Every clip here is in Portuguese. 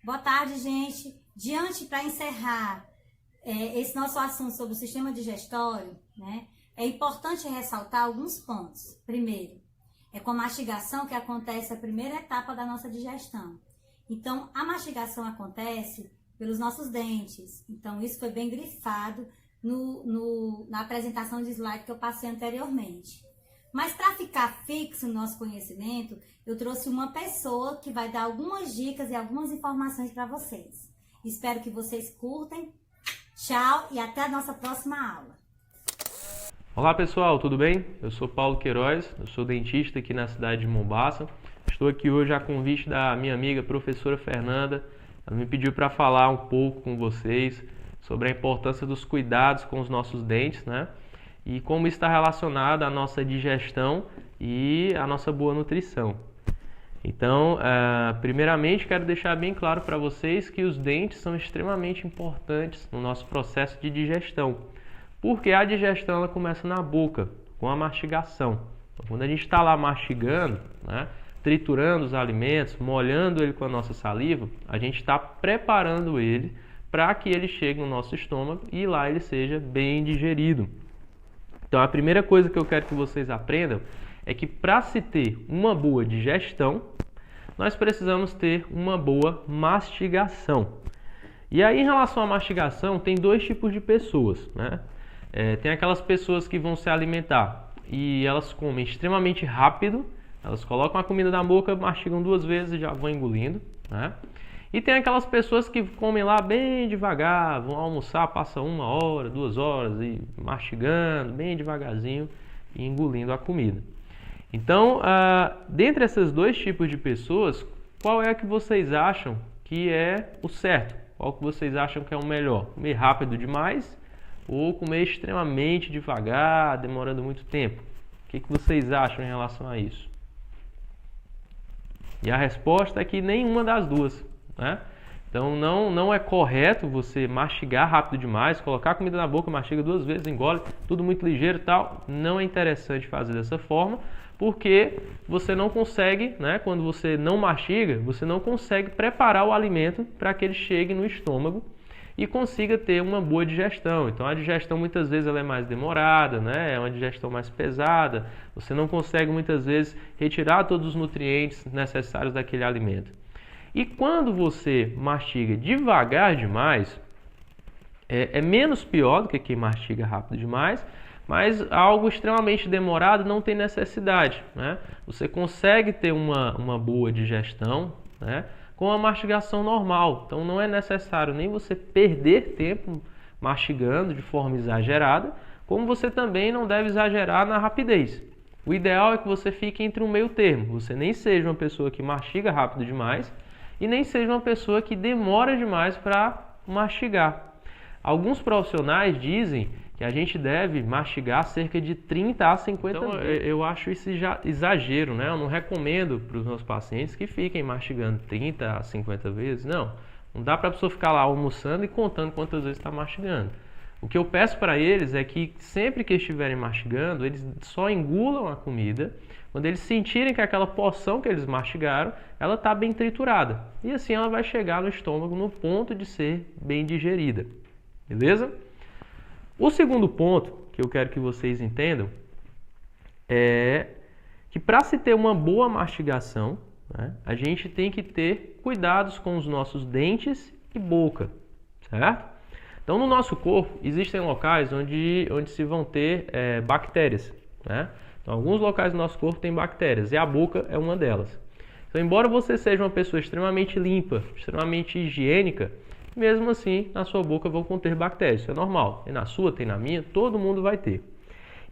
Boa tarde, gente. Para encerrar esse nosso assunto sobre o sistema digestório, né, é importante ressaltar alguns pontos. Primeiro, é com a mastigação que acontece a primeira etapa da nossa digestão. Então, a mastigação acontece pelos nossos dentes. Então, isso foi bem grifado na apresentação de slide que eu passei anteriormente. Mas para ficar fixo no nosso conhecimento, eu trouxe uma pessoa que vai dar algumas dicas e algumas informações para vocês. Espero que vocês curtem. Tchau e até a nossa próxima aula. Olá pessoal, tudo bem? Eu sou Paulo Queiroz, eu sou dentista aqui na cidade de Mombaça. Estou aqui hoje a convite da minha amiga professora Fernanda. Ela me pediu para falar um pouco com vocês sobre a importância dos cuidados com os nossos dentes, né? E como está relacionado à nossa digestão e à nossa boa nutrição. Então, primeiramente, quero deixar bem claro para vocês que os dentes são extremamente importantes no nosso processo de digestão, porque a digestão ela começa na boca, com a mastigação. Então, quando a gente está lá mastigando, né, triturando os alimentos, molhando ele com a nossa saliva, a gente está preparando ele para que ele chegue no nosso estômago e lá ele seja bem digerido. Então, a primeira coisa que eu quero que vocês aprendam é que para se ter uma boa digestão, nós precisamos ter uma boa mastigação. E aí, em relação à mastigação, tem dois tipos de pessoas, né? Tem aquelas pessoas que vão se alimentar e elas comem extremamente rápido, elas colocam a comida na boca, mastigam 2 vezes e já vão engolindo, né? E tem aquelas pessoas que comem lá bem devagar, vão almoçar, passa 1 hora, 2 horas e mastigando bem devagarzinho e engolindo a comida. Então, dentre esses dois tipos de pessoas, qual é a que vocês acham que é o certo? Qual que vocês acham que é o melhor? Comer rápido demais ou comer extremamente devagar, demorando muito tempo? O que vocês acham em relação a isso? E a resposta é que nenhuma das duas, né? Então não é correto você mastigar rápido demais, colocar a comida na boca, mastiga 2 vezes, engole, tudo muito ligeiro e tal. Não é interessante fazer dessa forma, porque você não consegue, né, quando você não mastiga, você não consegue preparar o alimento para que ele chegue no estômago e consiga ter uma boa digestão. Então a digestão muitas vezes ela é mais demorada, né? É uma digestão mais pesada, você não consegue muitas vezes retirar todos os nutrientes necessários daquele alimento. E quando você mastiga devagar demais, é menos pior do que quem mastiga rápido demais, mas algo extremamente demorado não tem necessidade, né? Você consegue ter uma boa digestão, né, com a mastigação normal. Então não é necessário nem você perder tempo mastigando de forma exagerada, como você também não deve exagerar na rapidez. O ideal é que você fique entre um meio termo. Você nem seja uma pessoa que mastiga rápido demais e nem seja uma pessoa que demora demais para mastigar. Alguns profissionais dizem que a gente deve mastigar cerca de 30 a 50 vezes. Eu acho isso já exagero, né? Eu não recomendo para os meus pacientes que fiquem mastigando 30 a 50 vezes. Não dá para a pessoa ficar lá almoçando e contando quantas vezes está mastigando. O que eu peço para eles é que sempre que estiverem mastigando, eles só engulam a comida quando eles sentirem que aquela porção que eles mastigaram, ela está bem triturada. E assim ela vai chegar no estômago no ponto de ser bem digerida. Beleza? O segundo ponto que eu quero que vocês entendam é que para se ter uma boa mastigação, né, a gente tem que ter cuidados com os nossos dentes e boca, certo? Então, no nosso corpo, existem locais onde se vão ter bactérias, né? Então, alguns locais do nosso corpo têm bactérias e a boca é uma delas. Então, embora você seja uma pessoa extremamente limpa, extremamente higiênica, mesmo assim, na sua boca vão conter bactérias. Isso é normal. Tem na sua, tem na minha, todo mundo vai ter.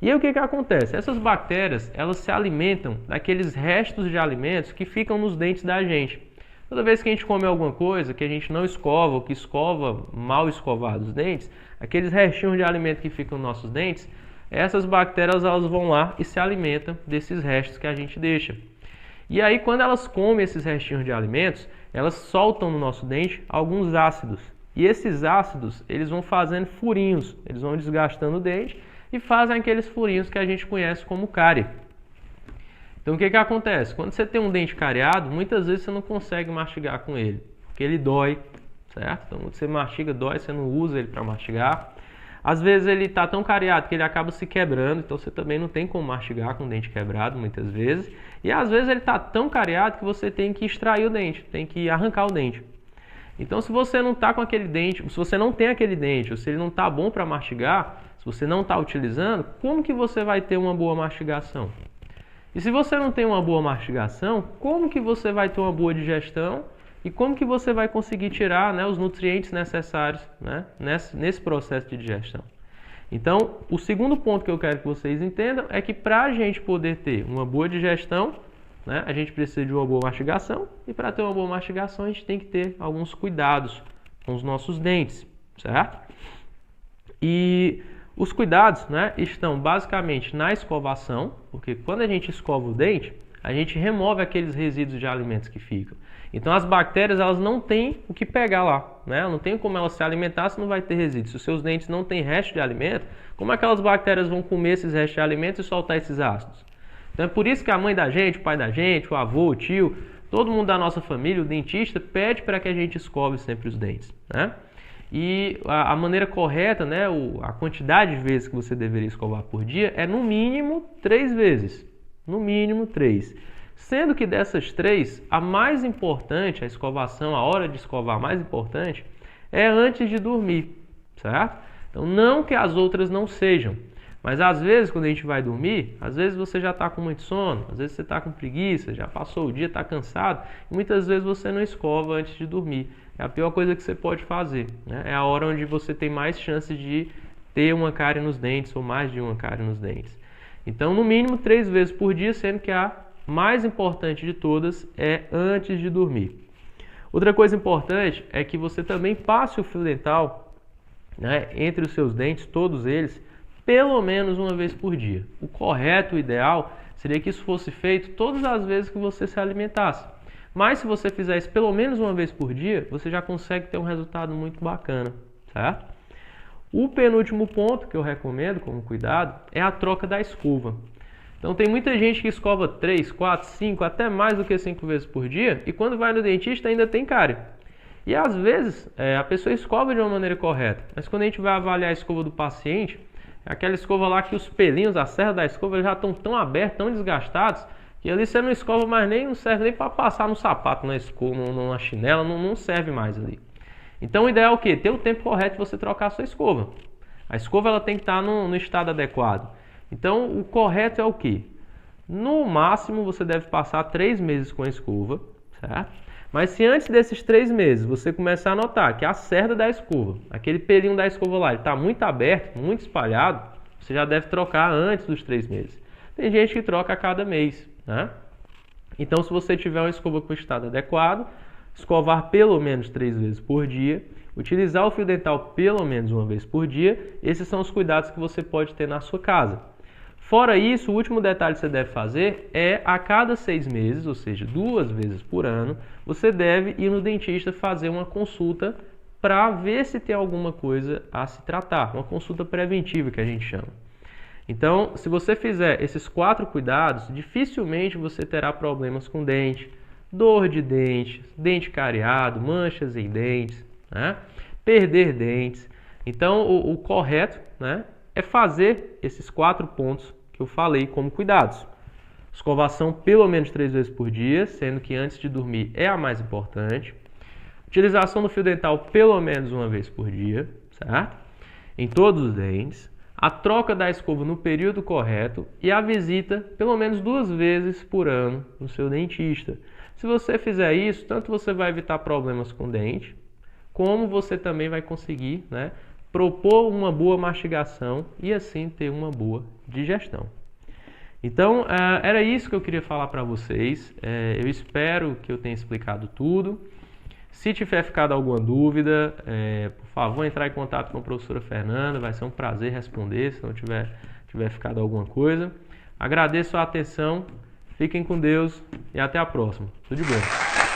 E aí o que acontece? Essas bactérias, elas se alimentam daqueles restos de alimentos que ficam nos dentes da gente. Toda vez que a gente come alguma coisa que a gente não escova, ou que escova mal escovados os dentes, aqueles restinhos de alimento que ficam nos nossos dentes, essas bactérias elas vão lá e se alimentam desses restos que a gente deixa. E aí quando elas comem esses restinhos de alimentos, elas soltam no nosso dente alguns ácidos. E esses ácidos, eles vão fazendo furinhos, eles vão desgastando o dente e fazem aqueles furinhos que a gente conhece como cárie. Então o que acontece? Quando você tem um dente cariado, muitas vezes você não consegue mastigar com ele. porque ele dói, certo? Então você mastiga, dói, você não usa ele para mastigar. Às vezes ele está tão cariado que ele acaba se quebrando, então você também não tem como mastigar com o dente quebrado muitas vezes. E às vezes ele está tão cariado que você tem que extrair o dente, tem que arrancar o dente. Então se você não está com aquele dente, se você não tem aquele dente, ou se ele não está bom para mastigar, se você não está utilizando, como que você vai ter uma boa mastigação? E se você não tem uma boa mastigação, como que você vai ter uma boa digestão? E como que você vai conseguir tirar, né, os nutrientes necessários, né, nesse processo de digestão? Então, o segundo ponto que eu quero que vocês entendam é que para a gente poder ter uma boa digestão, né, a gente precisa de uma boa mastigação. E para ter uma boa mastigação, a gente tem que ter alguns cuidados com os nossos dentes, certo? E os cuidados, né, estão basicamente na escovação, porque quando a gente escova o dente, a gente remove aqueles resíduos de alimentos que ficam. Então as bactérias, elas não têm o que pegar lá, né? Não tem como elas se alimentar se não vai ter resíduos. Se os seus dentes não têm resto de alimento, como aquelas bactérias vão comer esses restos de alimento e soltar esses ácidos? Então é por isso que a mãe da gente, o pai da gente, o avô, o tio, todo mundo da nossa família, o dentista, pede para que a gente escove sempre os dentes, né? E a maneira correta, né, a quantidade de vezes que você deveria escovar por dia é no mínimo 3 vezes. No mínimo 3. Sendo que dessas 3, a mais importante, a escovação, a hora de escovar mais importante, é antes de dormir, certo? Então não que as outras não sejam, mas às vezes quando a gente vai dormir, às vezes você já está com muito sono, às vezes você está com preguiça, já passou o dia, está cansado, e muitas vezes você não escova antes de dormir. É a pior coisa que você pode fazer, né? É a hora onde você tem mais chance de ter uma cárie nos dentes ou mais de uma cárie nos dentes. Então, no mínimo 3 vezes por dia, sendo que a mais importante de todas é antes de dormir. Outra coisa importante é que você também passe o fio dental, né, entre os seus dentes, todos eles, pelo menos uma vez por dia. O correto, o ideal, seria que isso fosse feito todas as vezes que você se alimentasse. Mas se você fizer isso pelo menos uma vez por dia, você já consegue ter um resultado muito bacana, certo? O penúltimo ponto que eu recomendo como cuidado é a troca da escova. Então tem muita gente que escova 3, 4, 5, até mais do que 5 vezes por dia e quando vai no dentista ainda tem cárie. E às vezes a pessoa escova de uma maneira correta, mas quando a gente vai avaliar a escova do paciente, é aquela escova lá que os pelinhos, a serra da escova já estão tão abertos, tão desgastados, que ali você não escova mais nem, não serve nem para passar no sapato, na escova, numa chinela, não serve mais ali. Então o ideal é o quê? Ter o tempo correto de você trocar a sua escova. A escova ela tem que estar no estado adequado. Então o correto é o quê? No máximo você deve passar 3 meses com a escova, certo? Mas se antes desses 3 meses você começar a notar que a cerda da escova, aquele pelinho da escova lá, está muito aberto, muito espalhado, você já deve trocar antes dos 3 meses. Tem gente que troca a cada mês, né? Então se você tiver uma escova com estado adequado, escovar pelo menos 3 vezes por dia, utilizar o fio dental pelo menos uma vez por dia, esses são os cuidados que você pode ter na sua casa. Fora isso, o último detalhe que você deve fazer é a cada 6 meses, ou seja, 2 vezes por ano, você deve ir no dentista fazer uma consulta para ver se tem alguma coisa a se tratar, uma consulta preventiva que a gente chama. Então, se você fizer esses 4 cuidados, dificilmente você terá problemas com dente, dor de dente, dente cariado, manchas em dentes, né? Perder dentes. Então, o correto, né, é fazer esses 4 pontos que eu falei como cuidados. Escovação pelo menos 3 vezes por dia, sendo que antes de dormir é a mais importante. Utilização do fio dental pelo menos uma vez por dia, certo? Em todos os dentes. A troca da escova no período correto e a visita pelo menos 2 vezes por ano no seu dentista. Se você fizer isso, tanto você vai evitar problemas com dente, como você também vai conseguir, né, propor uma boa mastigação e assim ter uma boa digestão. Então, era isso que eu queria falar para vocês. Eu espero que eu tenha explicado tudo. Se tiver ficado alguma dúvida, por favor, entrar em contato com a professora Fernanda. Vai ser um prazer responder se não tiver ficado alguma coisa. Agradeço a atenção. Fiquem com Deus e até a próxima. Tudo de bom.